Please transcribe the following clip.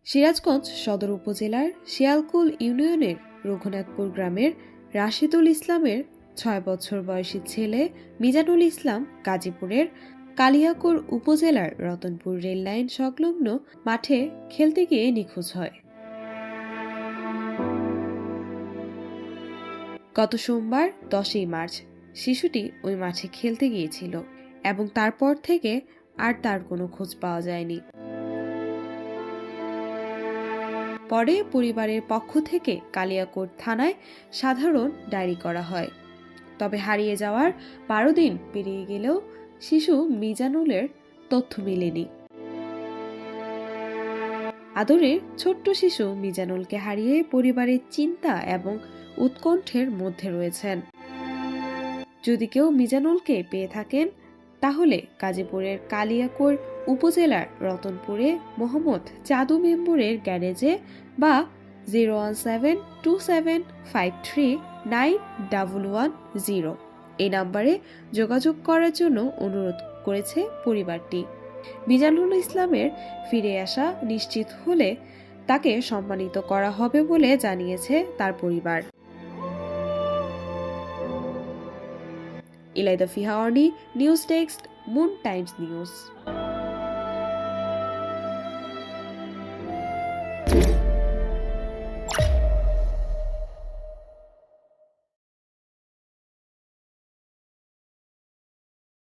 সিরাজগঞ্জ সদর উপজেলার শিয়ালকুল ইউনিয়নের রঘুনাথপুর গ্রামের রাশিদুল ইসলামের ৬ বছর বয়সী ছেলে মিজানুল ইসলাম গাজীপুরের কালিয়াকৈর উপজেলার রতনপুর রেললাইন সংলগ্ন মাঠে খেলতে গিয়ে নিখোঁজ হয়। গত সোমবার ১০ই মার্চ শিশুটি ওই মাঠে খেলতে গিয়েছিল এবং তারপর থেকে আর তার কোনো খোঁজ পাওয়া যায়নি। পরে পরিবারের পক্ষ থেকে কালিয়াকৈর থানায় সাধারণ ডায়েরি করা হয়। তবে হারিয়ে যাওয়ার ১২ দিন পেরিয়ে গেলেও শিশু মিজানুলের তথ্য মেলেনি। আদরের ছোট্ট শিশু মিজানুলকে হারিয়ে পরিবারের চিন্তা এবং উৎকণ্ঠের মধ্যে রয়েছেন। যদি কেউ মিজানুলকে পেয়ে থাকেন তাহলে গাজীপুরের কালিয়াকৈর উপজেলার রতনপুরে মোহাম্মদ চাঁদু মেম্বরের গ্যারেজে বা 01727539110 এই নাম্বারে যোগাযোগ করার জন্য অনুরোধ করেছে পরিবারটি। মিজানুল ইসলামের ফিরে আসা নিশ্চিত হলে তাকে সম্মানিত করা হবে বলে জানিয়েছে তার পরিবার। Ilaida Fiha Orni, news desk, Moon Times news.